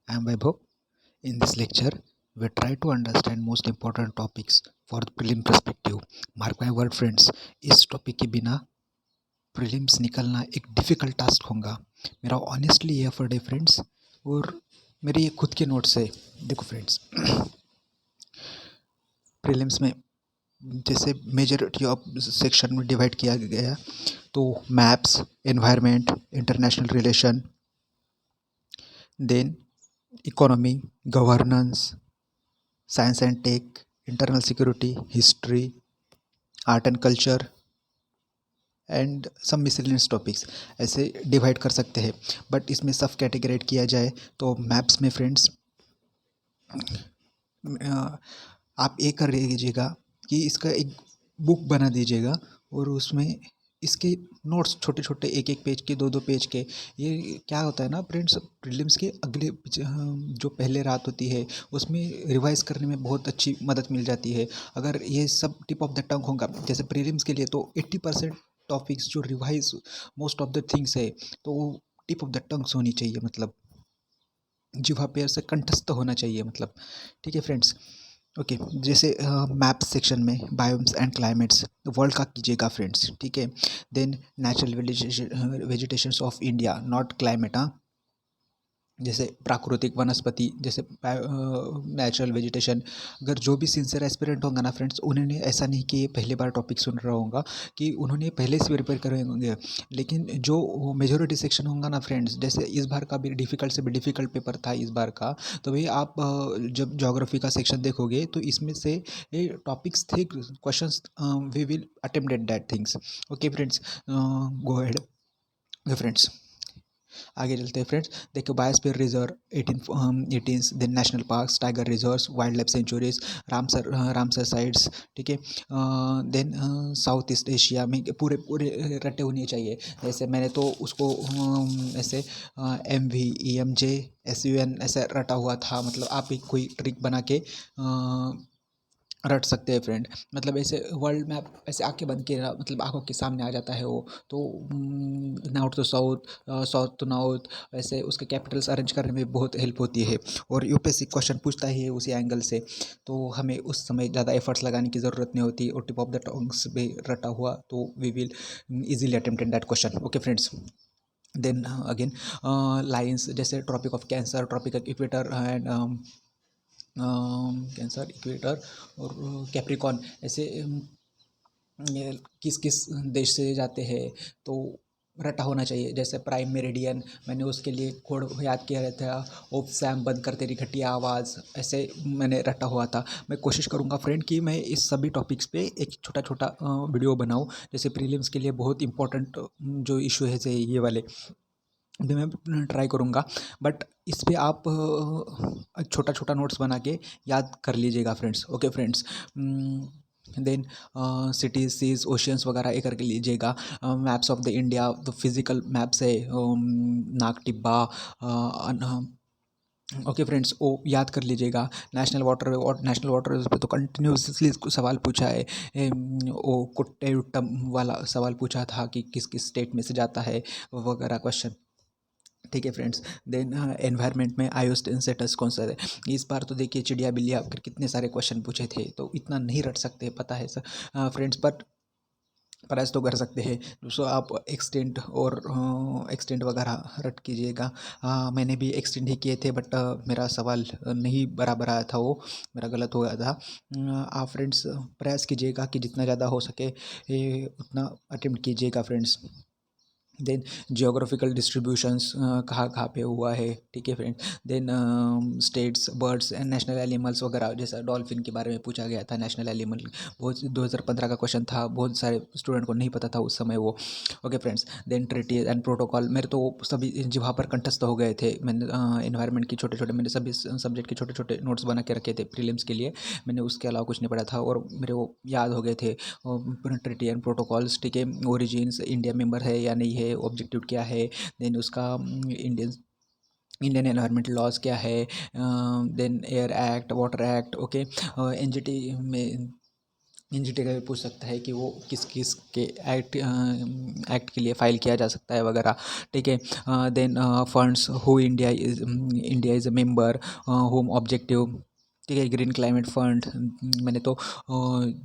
I am Vaibhav. In this lecture, we try to understand most important topics for the prelim perspective. Mark my word friends, इस topic के बिना prelims निकलना एक difficult task होगा। मेरा honestly ये effort है फ्रेंड्स, और मेरे ये खुद के नोट्स है। देखो फ्रेंड्स, प्रीलिम्स में जैसे मेजॉरिटी ऑफ सेक्शन में डिवाइड किया गया, तो maps, environment, international relation, then economy, governance, science and tech, internal security, history, art and culture and some miscellaneous topics, ऐसे डिवाइड कर सकते हैं। बट इसमें सब कैटेगराइड किया जाए तो मैप्स में फ्रेंड्स आप ये कर लीजिएगा कि इसका एक बुक बना दीजिएगा, और उसमें इसके नोट्स छोटे छोटे एक एक पेज के, दो दो पेज के। ये क्या होता है ना फ्रेंड्स, प्रीलिम्स के अगले जो पहले रात होती है उसमें रिवाइज करने में बहुत अच्छी मदद मिल जाती है। अगर ये सब टिप ऑफ द टंग होगा जैसे प्रीलिम्स के लिए, तो 80% टॉपिक्स जो revise most of the things है, तो वो टिप ऑफ द टंग्स होनी चाहिए, मतलब जिह्वा पे से कंठस्थ होना चाहिए, मतलब। ठीक है फ्रेंड्स, ओके। जैसे मैप सेक्शन में बायोम्स एंड क्लाइमेट्स वर्ल्ड का कीजिएगा फ्रेंड्स, ठीक है। Then natural vegetations of India, not climate, हाँ। जैसे प्राकृतिक वनस्पति, जैसे नेचुरल वेजिटेशन। अगर जो भी सिंसियर एस्पिरेंट होगा ना फ्रेंड्स, उन्होंने ऐसा नहीं कि ये पहली बार टॉपिक सुन रहा होगा, कि उन्होंने पहले से प्रिपेयर करे होंगे। लेकिन जो मेजोरिटी सेक्शन होगा ना फ्रेंड्स, जैसे इस बार का भी डिफ़िकल्ट से भी डिफ़िकल्ट पेपर था इस बार का, तो भाई आप जब ज्योग्राफी का सेक्शन देखोगे तो इसमें से ये टॉपिक्स थे, questions we will attempt at that things. Okay friends, go ahead. Okay friends, आगे चलते हैं फ्रेंड्स। देखो, biosphere reserve 18 then national parks, tiger reserves, wild life sanctuaries, Ramsar sites, ठीक है। देन साउथ ईस्ट एशिया में पूरे पूरे रटे होने चाहिए। जैसे मैंने तो उसको ऐसे MVEMJSUN ऐसे रटा हुआ था, मतलब आप भी कोई ट्रिक बना के रट सकते हैं फ्रेंड। मतलब ऐसे वर्ल्ड मैप ऐसे आंखें बंद के मतलब आंखों के सामने आ जाता है वो, तो north to south, south to north, वैसे उसके कैपिटल्स अरेंज करने में बहुत हेल्प होती है। और यूपीएससी क्वेश्चन पूछता ही है उसी एंगल से, तो हमें उस समय ज़्यादा एफर्ट्स लगाने की ज़रूरत नहीं होती, और टिप ऑफ द टंग्स भी रटा हुआ, तो we will easily attempt that question. Okay friends, then again lines, जैसे Tropic of Cancer, Tropic of equator and Cancer, equator और कैप्रिकॉन, ऐसे ये किस किस देश से जाते हैं, तो रटा होना चाहिए। जैसे प्राइम मेरिडियन, मैंने उसके लिए कोड याद किया रहता है, ओफ सैम बंद कर तेरी घटिया आवाज़, ऐसे मैंने रटा हुआ था। मैं कोशिश करूँगा फ्रेंड कि मैं इस सभी टॉपिक्स पे एक छोटा छोटा वीडियो बनाऊँ, जैसे प्रीलिम्स के लिए बहुत इंपॉर्टेंट जो इशू है से ये वाले भी मैं ट्राई करूँगा। बट इस पे आप छोटा छोटा नोट्स बना के याद कर लीजिएगा friends. Okay friends, then cities, seas, oceans वगैरह ये करके लीजिएगा। मैप्स ऑफ द इंडिया, तो फिजिकल मैप्स है, नाग टिब्बा, ओके फ्रेंड्स, वो याद कर लीजिएगा। नेशनल वाटर और नेशनल वाटर पे तो कंटिन्यूसली सवाल पूछा है। वो कुट्टेयुट्टम वाला सवाल पूछा था कि किस किस स्टेट में से जाता है, वगैरह क्वेश्चन। ठीक है फ्रेंड्स, देन एनवायरनमेंट में आयोस्टेन सेटस कौन सा है। इस बार तो देखिए चिड़िया बिल्लिया फिर कितने सारे क्वेश्चन पूछे थे, तो इतना नहीं रट सकते, पता है सर फ्रेंड्स, बट प्रयास तो कर सकते हैं। सो आप एक्सटेंट और एक्सटेंट वगैरह रट कीजिएगा। मैंने भी एक्सटेंट ही किए थे, बट मेरा सवाल नहीं बराबर आया था, वो मेरा गलत हो गया था। आप फ्रेंड्स प्रयास कीजिएगा कि जितना ज़्यादा हो सके उतना अटेम्प्ट कीजिएगा फ्रेंड्स। देन जियोग्राफिकल डिस्ट्रीब्यूशंस कहाँ कहाँ पे हुआ है, ठीक है friend. Then states, birds and national animals वगैरह, जैसा डॉल्फिन के बारे में पूछा गया था, नेशनल एनिमल, बहुत 2015 का क्वेश्चन था, बहुत सारे स्टूडेंट को नहीं पता था उस समय वो। Okay friends, then treaty and protocol, मेरे तो सभी जिहा पर कंठस्थ हो गए थे। मैंने इन्वायरमेंट की छोटे छोटे, मैंने सभी सब्जेक्ट के छोटे छोटे नोट्स बना के रखे थे प्रीलिम्स के लिए। मैंने उसके अलावा कुछ नहीं पढ़ा था, और मेरे वो याद हो गए थे। ट्रीटी एंड प्रोटोकॉल्स, ठीक है। ओरिजिन्स, इंडिया मेंबर है या नहीं है, ऑब्जेक्टिव क्या है, देन उसका इंडियन इंडियन एनवायरमेंटल लॉज क्या है, then air act, water act, okay. NGT में एनजीटी का भी पूछ सकता है कि वो किस किस के एक्ट के लिए फाइल किया जा सकता है वगैरह, ठीक है। Then funds who India is a member, home objective, ठीक है। ग्रीन क्लाइमेट फंड, मैंने तो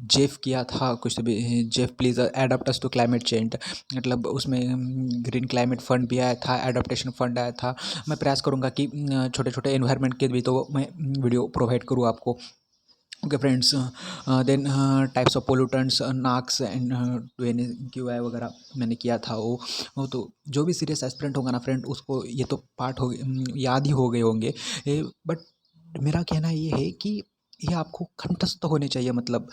जेफ किया था कुछ तो भी, GEF please adapt us to climate change, मतलब उसमें ग्रीन क्लाइमेट फंड भी आया था, एडाप्टेशन फंड आया था। मैं प्रयास करूँगा कि छोटे छोटे एनवायरनमेंट के भी तो मैं वीडियो प्रोवाइड करूँ आपको। Okay friends, then types of pollutants, NOx and QI वगैरह मैंने किया था। वो तो जो भी सीरियस एस्पिरेंट होगा ना फ्रेंड, उसको ये तो पार्ट हो याद ही हो गए होंगे। बट मेरा कहना ये है कि ये आपको कंठस्थ होने चाहिए, मतलब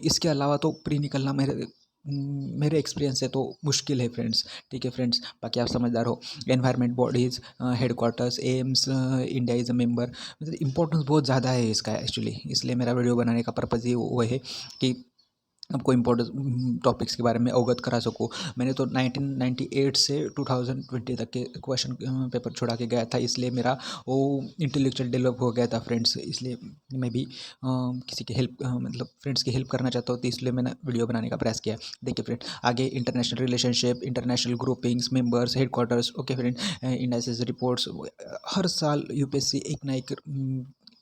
इसके अलावा तो प्री निकलना मेरे एक्सपीरियंस से तो मुश्किल है फ्रेंड्स, ठीक है फ्रेंड्स। बाकी आप समझदार हो। Environment bodies, headquarters, AIIMS, India is a member, मतलब इंपॉर्टेंस बहुत ज़्यादा है इसका एक्चुअली, इसलिए मेरा वीडियो बनाने का पर्पज़ ये वो है कि आपको इम्पोर्टेंट टॉपिक्स के बारे में अवगत करा सकूँ। मैंने तो 1998 से 2020 तक के क्वेश्चन पेपर छुड़ा के गया था, इसलिए मेरा वो इंटेलेक्चुअल डेवलप हो गया था फ्रेंड्स। इसलिए मैं भी किसी की हेल्प, मतलब फ्रेंड्स की हेल्प करना चाहता हूँ, तो इसलिए मैंने वीडियो बनाने का प्रयास किया। देखिए फ्रेंड, आगे international relationship, international groupings, members, headquarters, okay friend, indices reports, हर साल यूपीएससी एक ना एक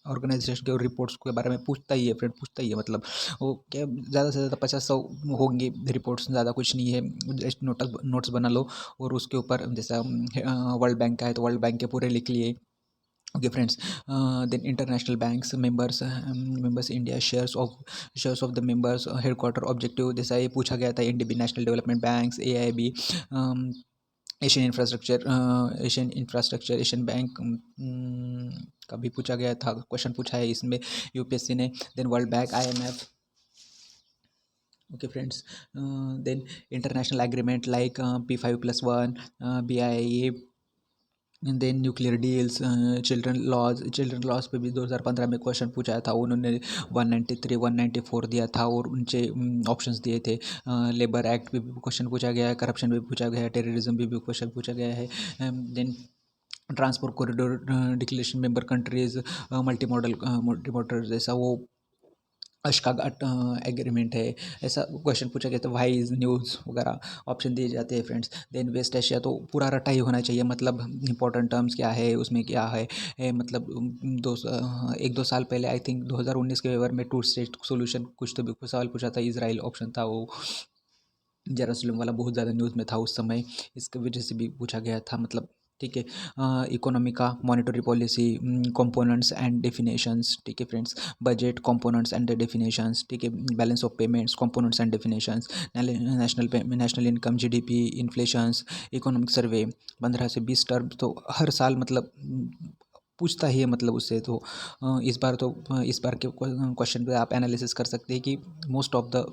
ऑर्गेनाइजेशन के रिपोर्ट्स के बारे में पूछता ही है फ्रेंड, पूछता ही है। मतलब वो क्या, ज़्यादा से ज़्यादा 50-100 होंगे रिपोर्ट्स, ज़्यादा कुछ नहीं है। जस्ट नोट्स बना लो और उसके ऊपर जैसा वर्ल्ड बैंक का है तो वर्ल्ड बैंक के पूरे लिख लिए। Okay friends, then international banks, members India, shares of the members, headquarter objective, जैसा ये पूछा गया था। NDB, national development banks, AIB, Asian infrastructure, Asian bank का भी पूछा गया था, क्वेश्चन पूछा है इसमें यूपीएससी ने। Then world bank, IMF, okay friends. Then international agreement like P5+1, BIA, then nuclear deals, children laws पे भी 2015 में क्वेश्चन पूछा था। उन्होंने 193 194 दिया था और उनसे ऑप्शंस दिए थे। लेबर एक्ट पे भी क्वेश्चन पूछा गया है, करप्शन पे भी पूछा गया है, टेररिज्म पे भी क्वेश्चन पूछा गया है। Then transport corridor declaration, member countries, multi model जैसा वो अशकागाट एग्रीमेंट है, ऐसा क्वेश्चन पूछा गया था। वाइज न्यूज़ वगैरह ऑप्शन दिए जाते हैं फ्रेंड्स। देन वेस्ट एशिया तो पूरा रटा ही होना चाहिए, मतलब इंपॉर्टेंट टर्म्स क्या है उसमें, क्या है मतलब 1-2 साल पहले आई थिंक 2019 के पेपर में 2 स्टेट सोल्यूशन कुछ तो भी कुछ सवाल पूछा था। इसराइल ऑप्शन था वो, जेरूसलम वाला बहुत ज़्यादा न्यूज़ में था उस समय, इसकी वजह से भी पूछा गया था। मतलब ठीक है। इकोनॉमी का monetary policy, components and definitions, ठीक है friends. Budget components and definitions, ठीक है। Balance of payments, components and definitions, national income, GDP, inflations, economic survey, 15 से 20 टर्म तो हर साल मतलब पूछता ही है, मतलब उससे तो इस बार के क्वेश्चन पे आप एनालिसिस कर सकते हैं कि most of the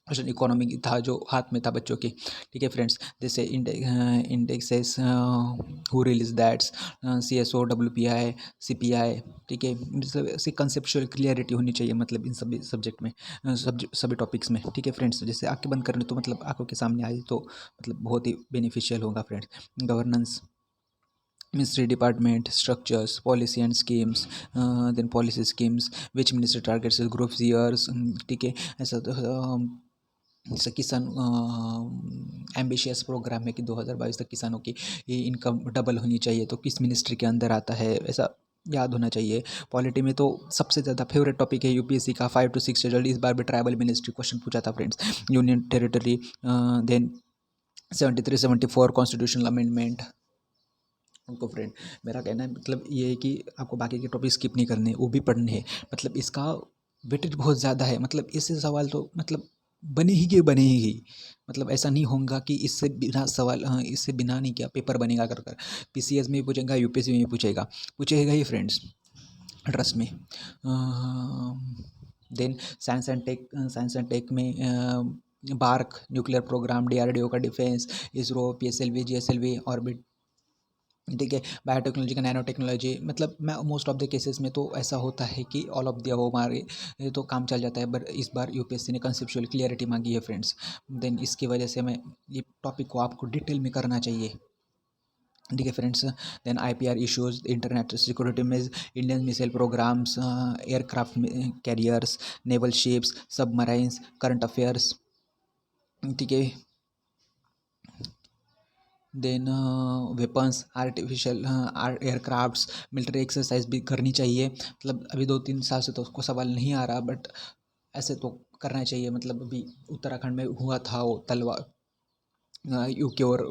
question economy था जो हाथ में था बच्चों के, ठीक है फ्रेंड्स। जैसे indexes, who release that's, CSO, WPI, CPI, ठीक है। मतलब ऐसी कंसेप्चुअल क्लियरिटी होनी चाहिए, मतलब इन सभी सब्जेक्ट में, सभी टॉपिक्स में, ठीक है फ्रेंड्स। जैसे आंखें बंद करने तो मतलब आंखों के सामने आए तो मतलब बहुत ही बेनिफिशियल होगा friends. Governance, Ministry department structures, policy and schemes, then policy schemes, which ministry targets the groups years, ठीक है। ऐसा तो जैसे किसान एम्बिशियस प्रोग्राम है कि 2022 तक किसानों की ये इनकम डबल होनी चाहिए, तो किस मिनिस्ट्री के अंदर आता है, ऐसा याद होना चाहिए। पॉलिटी में तो सबसे ज़्यादा फेवरेट टॉपिक है यूपीएससी का 5 to 6 रिजल्ट, इस बार भी ट्राइबल मिनिस्ट्री क्वेश्चन पूछा था friends. Union territory, then 73-74 constitutional amendment. उनको फ्रेंड, मेरा कहना है मतलब ये है कि आपको बाकी के टॉपिक स्किप नहीं करने, वो भी पढ़ने हैं। मतलब इसका वेटेज बहुत ज़्यादा है, मतलब इससे सवाल तो मतलब बने ही के बने ही। मतलब ऐसा नहीं होगा कि इससे बिना सवाल, इससे बिना नहीं क्या पेपर बनेगा कर कर। PCS में भी पूछेगा, यूपीएससी में भी पूछेगा, पूछेगा ही फ्रेंड्स, ट्रस्ट में। देन साइंस एंड टेक में बार्क, न्यूक्लियर प्रोग्राम, DRDO का defence, ISRO, PSLV, GSLV, orbit, ठीक है। बायोटेक्नोलॉजी का, नैनो टेक्नोलॉजी, मतलब मैं मोस्ट ऑफ द केसेस में तो ऐसा होता है कि ऑल ऑफ द वो हमारे ये तो काम चल जाता है। बट इस बार यूपीएससी ने कंसेप्चुअल क्लियरिटी मांगी है फ्रेंड्स। देन इसकी वजह से मैं ये टॉपिक को आपको डिटेल में करना चाहिए, ठीक है friends. Then IPR issues, internet security में Indian missile programmes, aircraft carriers, naval ships, submarines, current affairs. ठीक है। Then weapons, artificial aircrafts, military exercise भी करनी चाहिए। मतलब अभी 2-3 साल से तो उसको सवाल नहीं आ रहा, बट ऐसे तो करना चाहिए। मतलब अभी उत्तराखंड में हुआ था वो तलवार, यूके और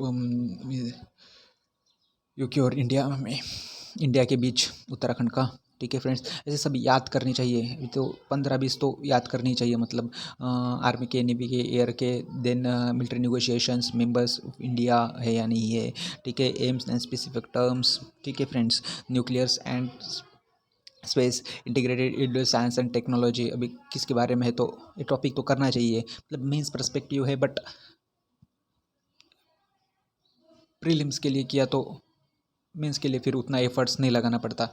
यूके और इंडिया के बीच उत्तराखंड का। ठीक है फ्रेंड्स, ऐसे सब याद करनी चाहिए। अभी तो 15-20 तो याद करनी चाहिए। मतलब आर्मी के, नेवी के, एयर के। Then military negotiations, members India है या नहीं है। ठीक है। Aims and specific terms. ठीक है friends. Nuclears and space, integrated Indo science and technology, अभी किसके बारे में है तो ये टॉपिक तो करना चाहिए। मतलब मेंस पर्सपेक्टिव है, बट प्रीलिम्स के लिए किया तो मेंस के लिए फिर उतना एफर्ट्स नहीं लगाना पड़ता।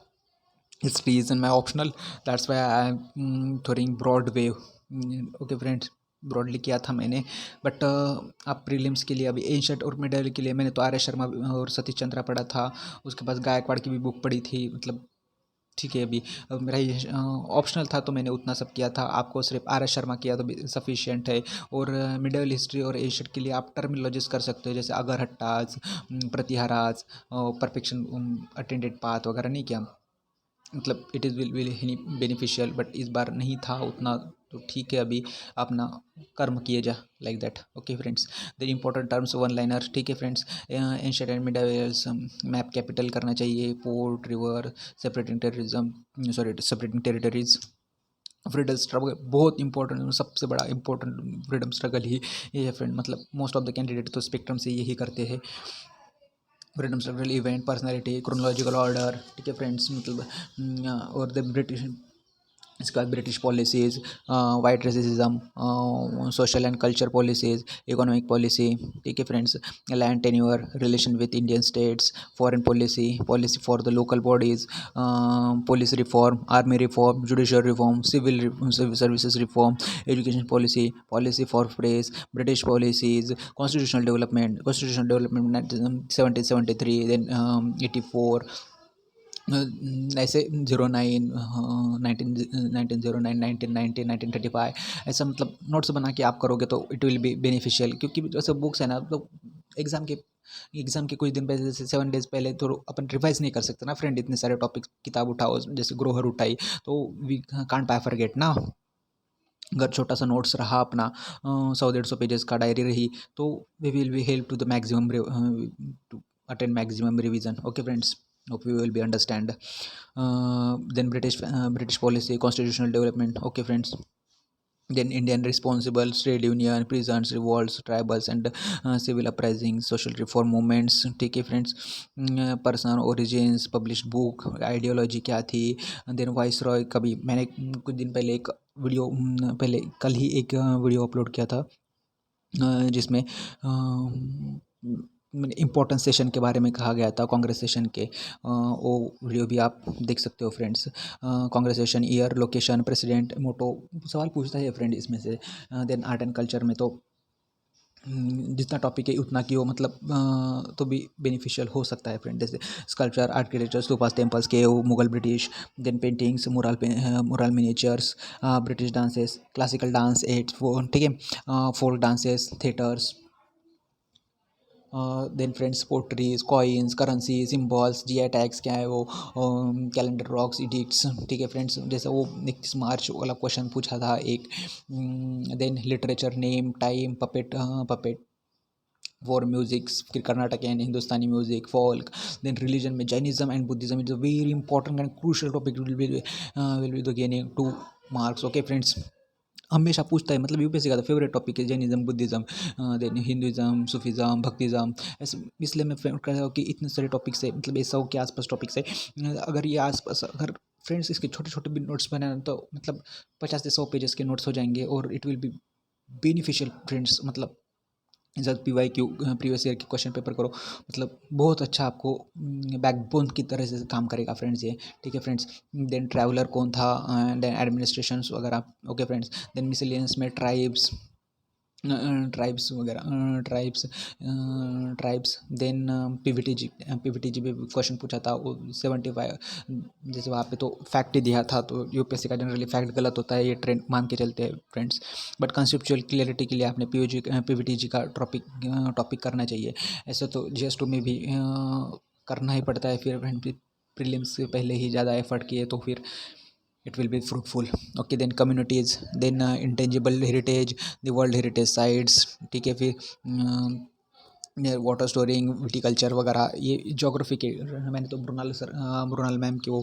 It's reason my optional, that's why I am throwing broad way. Okay friends, broadly किया था मैंने। बट आप प्रीलिम्स के लिए अभी एंशंट और मिडल के लिए मैंने तो आर्य शर्मा और सतीश चंद्रा पढ़ा था। उसके पास गायकवाड़ की भी बुक पढ़ी थी। मतलब ठीक है। अभी मेरा ये ऑप्शनल था तो मैंने उतना सब किया था। आपको सिर्फ आर एस शर्मा किया तो सफिशिएंट है। और मिडल हिस्ट्री और एशियट के लिए आप टर्मिनोलॉजीज कर सकते हो, जैसे अगरहट्टाज, प्रतिहाराज, परफेक्शन अटेंडेड पाथ वगैरह नहीं किया। मतलब it is will be beneficial, but इस बार नहीं था उतना। तो ठीक है, अभी अपना कर्म किए जा, like that. Okay friends. Then important terms, one liner. ठीक है friends. Ancient and medievals, map capital करना चाहिए, port, river, separating terrorism, sorry separating territories, freedom struggle बहुत इंपॉर्टेंट, सबसे बड़ा इंपॉर्टेंट फ्रीडम स्ट्रगल ही ये है फ्रेंड। मतलब मोस्ट ऑफ द कैंडिडेट तो स्पेक्ट्रम से यही करते हैं। Freedom struggle, event, personality, chronological order. ठीक है फ्रेंड्स। मतलब और द ब्रिटिश, इसके बाद British policies, white racism, social and culture policies, economic policy. ठीक है friends. Land tenure, relation with Indian states, foreign policy, policy for the local bodies, police reform, army reform, judicial reform, civil services reform, education policy, policy for press, British policies, constitutional development 1773, then 84, ऐसे 09, 1909, 1990, 1935, ऐसा मतलब notes बना के आप करोगे तो it will be beneficial. क्योंकि जैसे बुक्स है ना, तो एग्ज़ाम के कुछ दिन पहले, जैसे 7 डेज़ पहले तो अपन रिवाइज नहीं कर सकते ना फ्रेंड। इतने सारे टॉपिक्स किताब उठाओ, जैसे ग्रोहर उठाई, तो वी कांट बाय फॉरगेट ना। अगर छोटा सा नोट्स रहा अपना, 100-150 पेजेस का डायरी रही, तो we will be help to the maximum to attend maximum revision. Okay friends, hope you will be understand. Then British policy, constitutional development. Okay friends. Then Indian responsible, trade union, prisons, revolts, tribals and civil uprising, social reform movements. ठीक है friends. Person origins, publish book, ideology क्या थी। Then vice Roy, कभी मैंने कुछ दिन पहले एक वीडियो, पहले कल ही एक वीडियो अपलोड किया था, जिसमें इम्पोर्टेंट सेशन के बारे में कहा गया था, कांग्रेस सेशन के। वो वीडियो भी आप देख सकते हो friends. Congress session, year, location, president, motto, सवाल पूछता है फ्रेंड इसमें से। देन आर्ट एंड कल्चर में तो जितना टॉपिक है उतना की हो, मतलब तो भी बेनिफिशियल हो सकता है फ्रेंड। जैसे sculpture, architecture, stupas, temples, cave, Mughal, British. Then paintings, mural miniatures, British dances, classical dance, eight four, ठीक है, folk dances, theatres. Then friends, poetries, coins, currency, symbols, GI tags क्या है वो, कैलेंडर, रॉक्स, इडिक्ट्स। ठीक है फ्रेंड्स। जैसे वो 21 मार्च वाला क्वेश्चन पूछा था एक। Then literature, name, time, puppet for music, फिर Carnatic and Hindustani music, folk. Then religion में Jainism and Buddhism is a very important and crucial topic, will be gaining 2 marks. Okay friends, हमेशा पूछता है। मतलब यूपीएससी का फेवरेट टॉपिक है Jainism, Buddhism, then Hinduism, Sufism, Bhaktism. ऐसे इसलिए मैं फेवरेट करता हूँ कि इतने सारे टॉपिक्स है, मतलब ये 100 के आसपास टॉपिक्स है। अगर ये आसपास, अगर फ्रेंड्स इसके छोटे छोटे भी नोट्स बनाए तो मतलब 50 से 100 पेजेस के नोट्स हो जाएंगे, और it will be beneficial friends. मतलब जब PYQ, प्रीवियस ईयर के क्वेश्चन पेपर करो, मतलब बहुत अच्छा आपको बैकबोन की तरह से काम करेगा फ्रेंड्स ये। ठीक है फ्रेंड्स। देन ट्रैवलर कौन था, देन एडमिनिस्ट्रेशन वगैरह। Okay friends. देन मिसलेनियस में ट्राइब्स, ट्राइब्स वगैरह, ट्राइब्स देन पीवीटीजी पे क्वेश्चन पूछा था वो 75, जैसे वहाँ पे तो फैक्ट ही दिया था, तो यूपीएससी का जनरली फैक्ट गलत होता है, ये ट्रेंड मान के चलते हैं फ्रेंड्स। बट कंसेप्चुअल क्लियरिटी के लिए आपने पीवीटीजी का टॉपिक करना चाहिए। ऐसे तो जीएस 2 में भी करना ही पड़ता है, फिर प्रीलिम्स से पहले ही ज़्यादा एफर्ट किए तो फिर it will be fruitful. Okay, then communities, then intangible heritage, the world heritage sites, ठीक है, फिर वाटर स्टोरिंग, विटिकल्चर वगैरह, ये ज्योग्राफी के मैंने तो मृणाल मैम के वो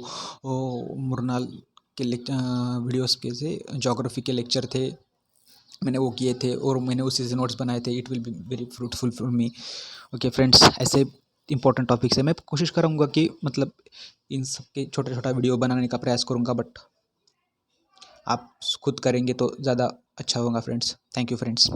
मृणाल के वीडियोस के से ज्योग्राफी के लेक्चर थे, मैंने वो किए थे और मैंने उसी से नोट्स बनाए थे। It will be very fruitful for me. Okay friends, ऐसे इंपॉर्टेंट टॉपिक्स है, मैं कोशिश करूँगा कि मतलब इन सब के छोटा छोटा वीडियो बनाने का प्रयास करूँगा, बट आप खुद करेंगे तो ज़्यादा अच्छा होगा फ्रेंड्स। Thank you friends.